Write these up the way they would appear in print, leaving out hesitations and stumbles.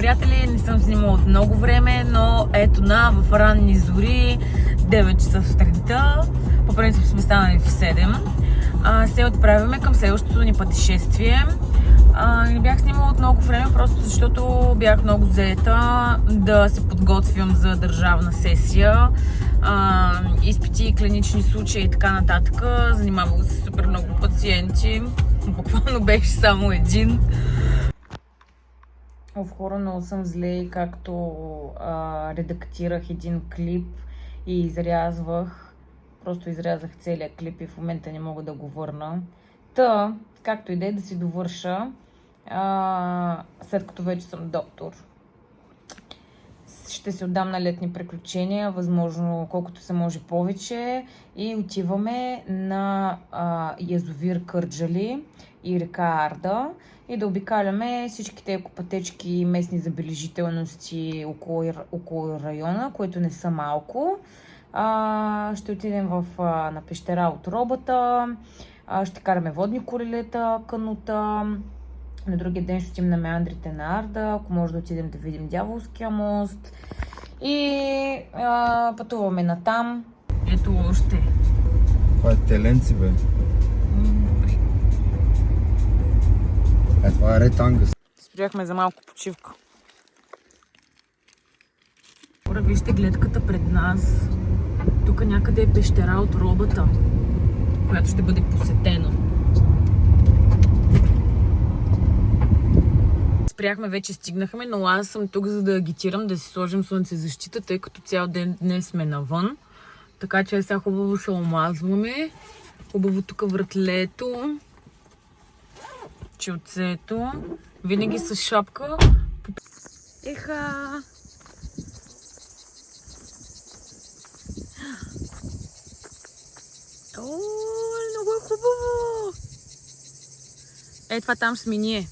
приятели, не съм снимала от много време, но ето в ранни зори, 9 часа сутринта, по принцип сме станали в 7. Се отправяме към следващото ни пътешествие. Не бях снимала от много време, просто защото бях много заета да се подготвям за държавна сесия, изпити, клинични случаи и така нататък. Занимавах се супер много пациенти, буквално беше само един. Хора, много съм зле, както редактирах един клип и изрязвах. Просто изрязах целият клип и в момента не мога да го върна. Както и да си довърша, след като вече съм доктор, ще се отдам на летни приключения, възможно колкото се може повече, и отиваме на язовир Кърджали и река Арда и да обикаляме всичките екопътечки и местни забележителности около района, които не са малко. Ще отидем на пещера от робата, ще караме водни колелета, канута. На другия ден ще отидем на меандрите на Арда, ако може да отидем да видим Дяволския мост. И пътуваме натам. Ето още. Това е теленци, бе. Това е ретангъс. Спряхме за малко почивка. Вижте гледката пред нас. Тук някъде е пещера от робата, която ще бъде посетена. Спряхме, вече стигнахме, но аз съм тук, за да агитирам да си сложим слънцезащита, тъй като цял ден днес сме навън. Така че сега хубаво се омазваме. Хубаво тук вратлето, челцето, винаги с шапка. Еха! О, много е хубаво! Това там сме ние.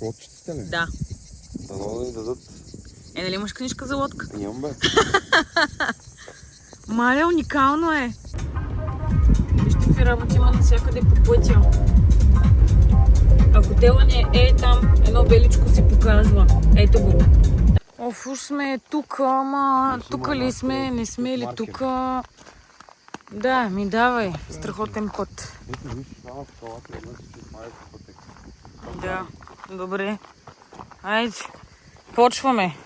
Лодчиците ли? Да. Дано да ни дадат. Нали имаш книжка за лодка? Нямам, бе. Маля, уникално е. Вижте какви работи има навсякъде по пътя. Ако тела не е там, едно беличко се показва. Ето го. Уж сме тук, ама тук ли сме, не сме ли тук? Да, ми давай. Страхотен път. Да, добре. Айде, почваме.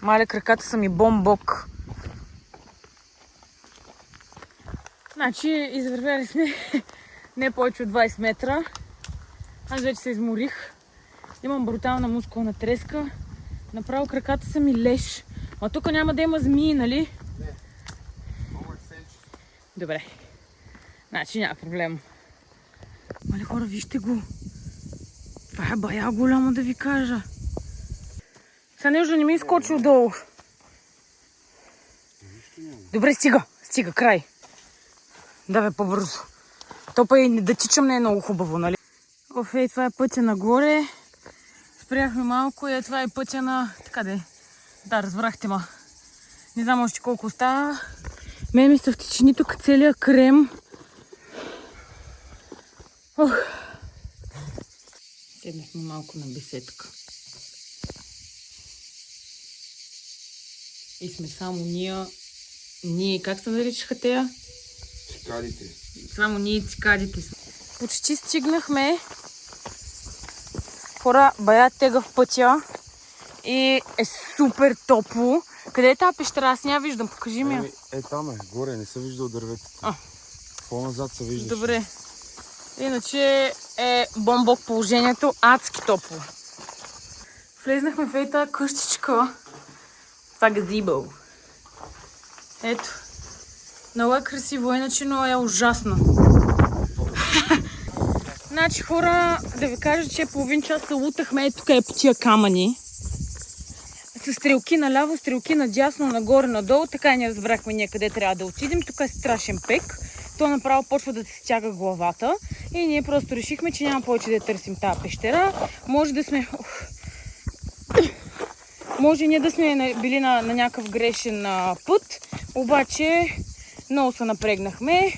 Маля, краката са ми бомбок. Значи, извървяли сме не повече от 20 метра. Аз вече се изморих. Имам брутална мускулна треска. Направо краката са ми леш. А тук няма да има змии, нали? Не. Много е сенче. Добре. Значи няма проблем. Мале хора, вижте го. Това е бая голямо, да ви кажа. Сега нещо не ми изкочи отдолу. Добре, стига, край. Давай по-бързо. Топа и да тичам не е много хубаво, нали? Това е пътя нагоре. Спряхме малко и това е пътя на... Така де. Да, разбрахте ма. Не знам още колко остава. Мен ми се втечени тук целият крем. Седнахме малко на беседка. И сме само ние, как се наричаха тея? Цикадите. Само ние и цикадите сме. Почти стигнахме. Хора, бая тегъв пътя и е супер топло. Къде е тази пещера? Аз не я виждам, покажи ми я. Там е, горе, не се вижда от дърветата. По-назад се виждаш. Добре. Иначе е бомбок положението, адски топло. Влезнахме в тази къщичка. Това газибъл. Ето. Много е красиво, иначе но е ужасно. Значи хора, да ви кажа, че половин час се лутахме тук е по тия камъни. С стрелки наляво, стрелки надясно, нагоре, надолу. Така и не разбрахме ние къде трябва да отидем. Тук е страшен пек. То направо почва да се стяга главата. И ние просто решихме, че няма повече да търсим тази пещера. Може да сме... Може ние да сме били на някакъв грешен път. Обаче много се напрегнахме.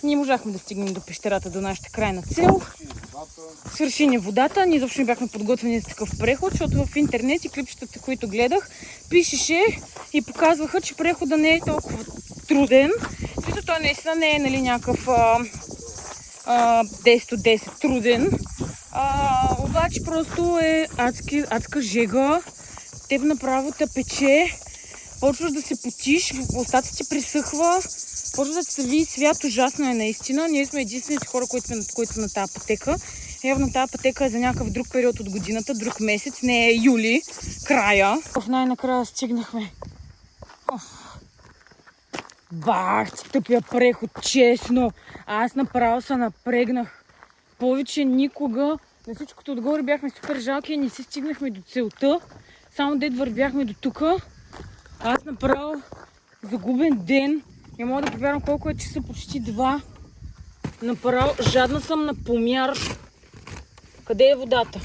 Ние можахме да стигнем до пещерата, до нашата крайна цел. свърши ни водата. Ние изобщо не бяхме подготвени за такъв преход, защото в интернет и клипчетата, които гледах, пишеше и показваха, че преходът не е толкова труден. Смисъл, той наистина не е, нали, някакъв 10 от 10 труден. Обаче просто е адска жега. Теб направо те пече. Почваш да се потиш, устата ти пресъхва. Почва да се види свят, ужасно е наистина. Ние сме единствените хора, които са на тази пътека. Явно тази пътека е за някакъв друг период от годината, друг месец, не е юли, края. Най-накрая стигнахме. Бах, тъпия преход, честно. Аз направо се напрегнах. Повече никога. На всичкото отгоре бяхме супер жалки и не си стигнахме до целта. Само дед вървяхме до тука. Аз направо загубен ден. Не мога да повярвам колко е часа, почти 2. Направо жадна съм на помяр. Къде е водата?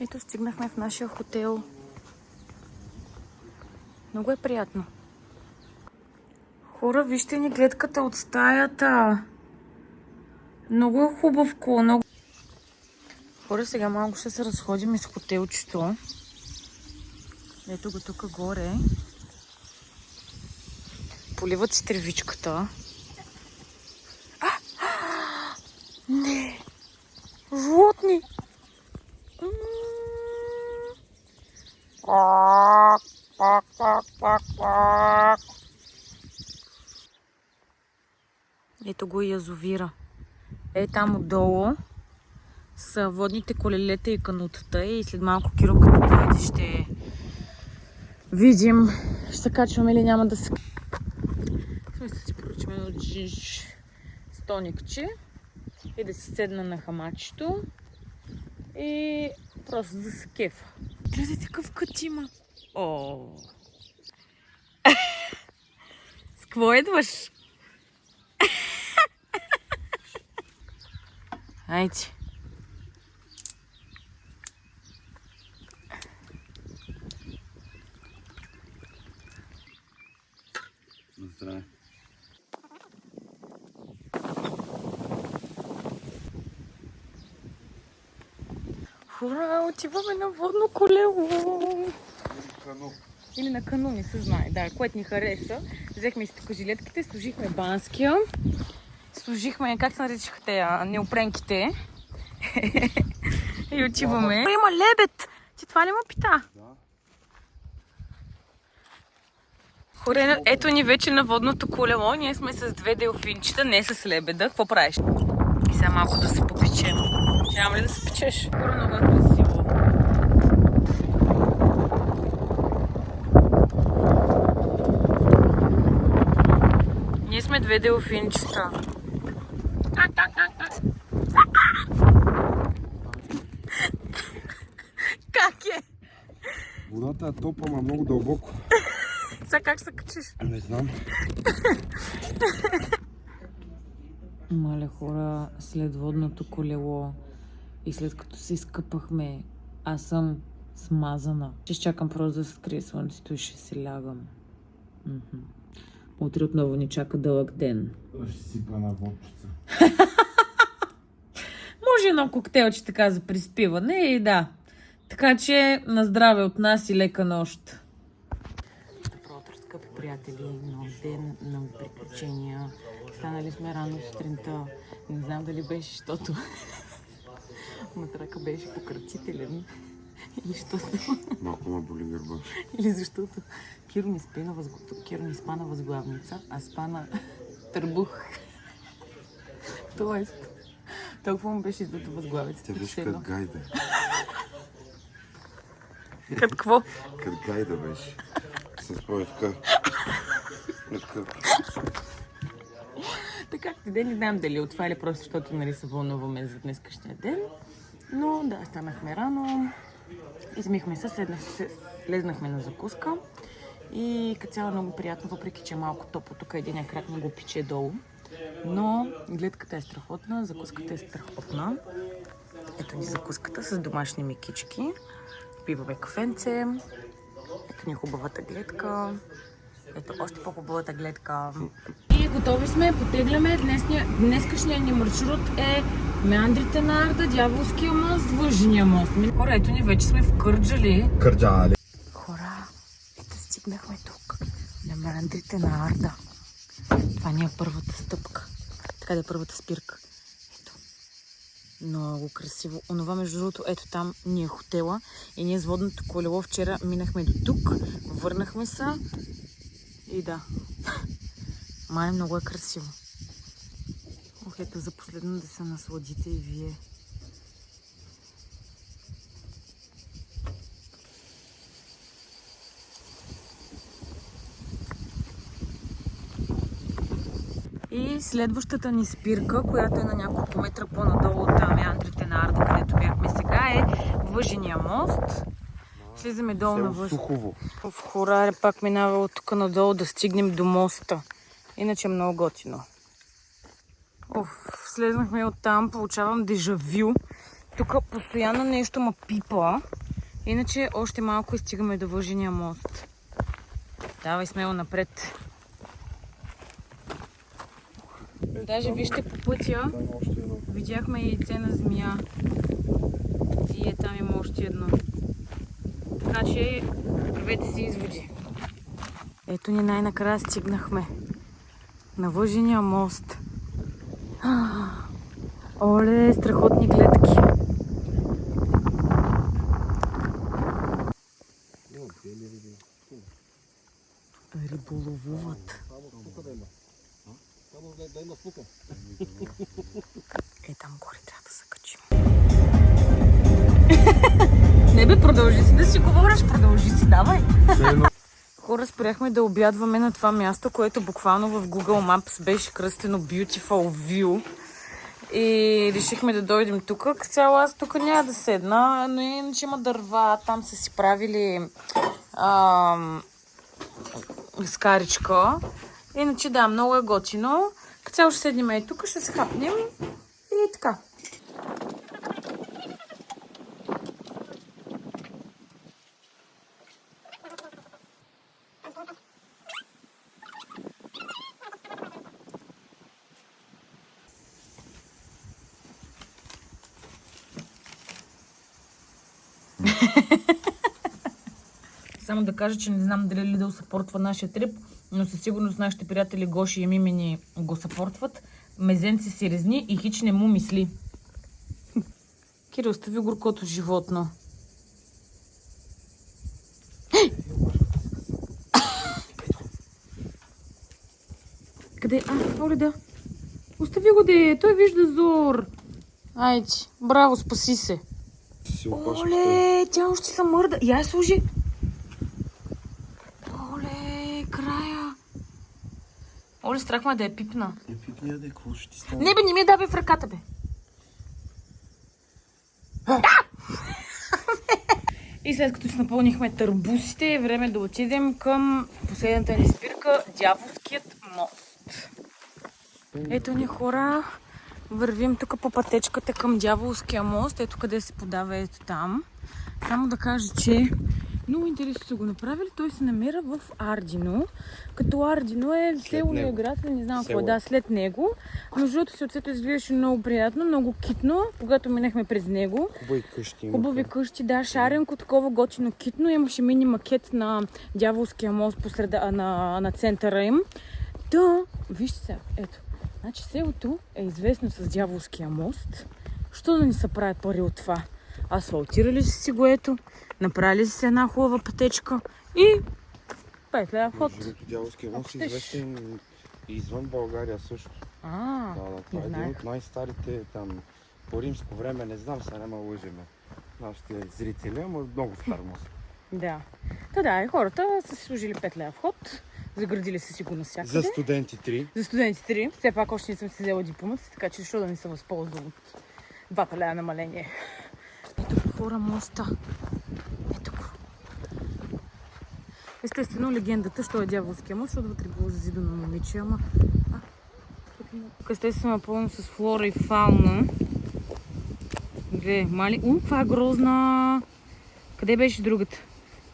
Ето стигнахме в нашия хотел. Много е приятно. Хора, вижте ни гледката от стаята. Много е хубавко. Много... Хора, сега малко ще се разходим из хотелчето. Ето го тук горе. Поливат си тревичката. Не! Животни! Ето го и язовира. Е, там отдолу са водните колелета и канутата. И след малко Киро, като дойде, ще видим. Ще се качваме или няма да се... Смисля си поръчам едно джинж стоникче и да се седна на хамачето и просто да се кефа. Гледайте какъв кът има. О! С какво идваш? Айде. Здравей. Ура, отиваме на водно колело. Кану. Или на кану, не се знае. Да, което ни хареса. Взехме си тук жилетките, сложихме банския. Сложихме, как се наричаха те, неопренките. И отиваме. Има лебед! Ти това ли му пита? Да. Хора, ето ни вече на водното колело. Ние сме с 2 делфинчета, не с лебеда. Какво правиш? И сега малко да се попечем. Няма ли да се печеш? Хора, много е красиво. Ние сме 2 делфинчета. Как е? Водата е топла, ама много дълбоко. Сега как се качиш? Не знам. Мале хора, след водното колело и след като се изкъпахме, аз съм смазана. Ще чакам просто да се скрие слънцето и ще се лягам. Утре отново ни чака дълъг ден. Ще сипа на водчица. Може едно коктейлче така за приспиване и да. Така че на здраве от нас и лека нощ. Добро утро, скъпи приятели. Нов ден, нови приключения. Станали сме рано сутринта. Не знам дали беше, защото матрака беше пократителен. Или защото... Малко ме боли гърба. Или защото Киро ни спа на възглавница, а спа на търбух. Тоест, толкова му беше издуто възглавицата. Тя беше като гайда. Като какво? Като гайда беше. С кой така. Така, ден не знам дали от това или просто защото нали се вълнуваме за днескашния ден. Но да, станахме рано. Измихме се, слезнахме на закуска. И като цяло много приятно, въпреки че е малко топло, тук един крак много пиче долу. Но гледката е страхотна, закуската е страхотна. Ето ни закуската с домашни мекички. Пиваме кафенце. Ето ни хубавата гледка. Ето още по-хубавата гледка. И готови сме, потегляме. Днескашният ни маршрут е Меандрите на Арда, Дяволския мост, Въжения мост. Хора, ето ни вече сме в Кърджали. Кърджали. Хора, ето стигнахме тук. На Меандрите на Арда. Това ни е първата стъпка. Така да е първата спирка. Ето. Много красиво. Онова между другото, ето там ни е хотела. И ние с водното колело вчера минахме до тук. Върнахме се. И да. Май много е красиво. Ох, ето за последно да се насладите и вие. И следващата ни спирка, която е на няколко метра по-надолу от Меандрите на Арда, където бяхме сега, е Въжения мост. Слизаме долу на Въж. В Хораре пак минава от тук надолу да стигнем до моста. Иначе е много готино. Слезнахме от там, получавам дежавю. Тук постоянно нещо ма пипа. Иначе още малко и стигаме до Въжения мост. Давай смело напред. Даже вижте по пътя, видяхме яйце на змия. И там има още едно. Така че правете си изводи. Ето ни най-накрая стигнахме на Въжения мост. Оле, страхотни гледки. Риболовуват. Е, там горе трябва да се качим. Не бе, продължи си да си говориш, продължи си, давай. Хора, спряхме да обядваме на това място, което буквално в Google Maps беше кръстено Beautiful View. И решихме да дойдем тук. Цяло аз тук няма да седна, но иначе има дърва. Там са си правили скаричка. Иначе да, много е готино. Цяло ще седнем и тук, ще се хапнем и така. Само да кажа, че не знам дали Lidl съпортва нашия трип, но със сигурност нашите приятели Гоши и Мими ни го съпортват. Мезенци си резни и хич не му мисли. Кирил, остави горкото животно. Къде? Оле да. Остави го де, той вижда зор. Айде, браво, спаси се. Оле, тя още се мърда. Я служи. Оле, края. Оле, страх ме да я пипна. Не пипни, да какво ще ти стане? Не бе, не ми я давай в ръката, бе. И след като си напълнихме търбусите, е време да отидем към последната ни спирка, Дяволският мост. Ето ни, хора, вървим тук по пътечката към Дяволския мост. Ето къде се подава, ето там. Само да кажа, че много интересно са го направили. Той се намира в Ардино. Като Ардино е село или град, не знам какво. Да, след него. Между другото сърцето изглеждаше много приятно, много китно, когато минахме през него. Хубави къщи. Хубави къщи, да, шаренко, такова готино китно. Имаше мини макет на Дяволския мост на центъра им. Да, вижте сега, ето. Значи селото е известно с Дяволския мост. Що да ни се правят пари от това? Асфалтирали си го, ето. Направили си една хубава пътечка и 5 лева вход. Дяволския мост е известен извън България също. Това е един от най-старите там по римско време, не знам, сега няма лъжеме нашите зрители, ама много стар мост. Да. И хората са си служили 5 лева вход, заградили са си го навсякъде. За студенти 3. За студенти 3. Все пак още не съм си взела дипломата, така че защо да не се възползвам от 2 лева намаление. Ето по хора моста. Ето го. Естествено легендата, що е Дяволския мост, защото вътре било зазидано момиче, ама... Тук естествено е пълно с флора и фауна. Две мали... каква е грозна! Къде беше другата?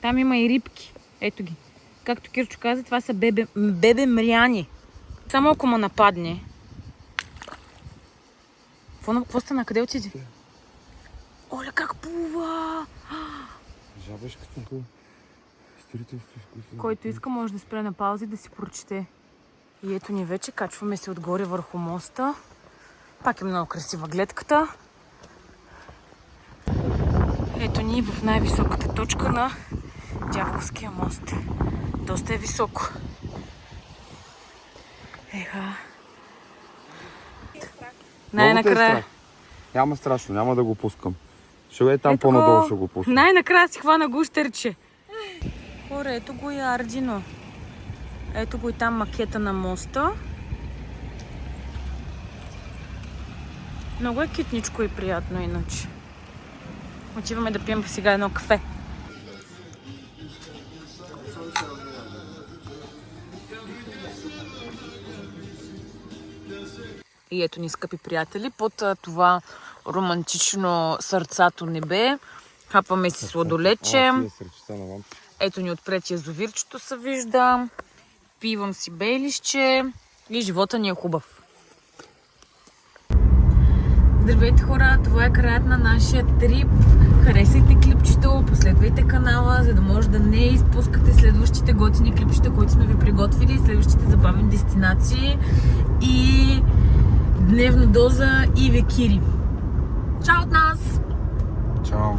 Там има и рибки. Ето ги. Както Кирчо каза, това са бебе мряни. Само ако ме нападне. Какво стана? Къде отиде? Оля, как плува! Жабешката. Строителство. Който иска, може да спре на пауза и да си прочете. И ето ни вече, качваме се отгоре върху моста. Пак е много красива гледката. Ето ни в най-високата точка на Дяволския мост. Доста е високо. Еха. Най-накрая. Няма страшно, няма да го пускам. Ще е там по-надолу, ще го пускам. Най-накрая си хвана гущерче. Хора, ето го и Ардино. Ето го и там макета на моста. Много е китничко и приятно иначе. Отиваме да пием сега едно кафе. И ето ни, скъпи приятели, под това романтично сърцато небе. Хапаме си сладолече. Ето ни отпред язовирчето се вижда. Пивам си бейлище и живота ни е хубав. Здравейте хора, това е краят на нашия трип. Харесайте клипчето, последвайте канала, за да може да не изпускате следващите готини клипчета, които сме ви приготвили, следващите забавни дестинации и дневна доза и векири. Чао от нас! Чао!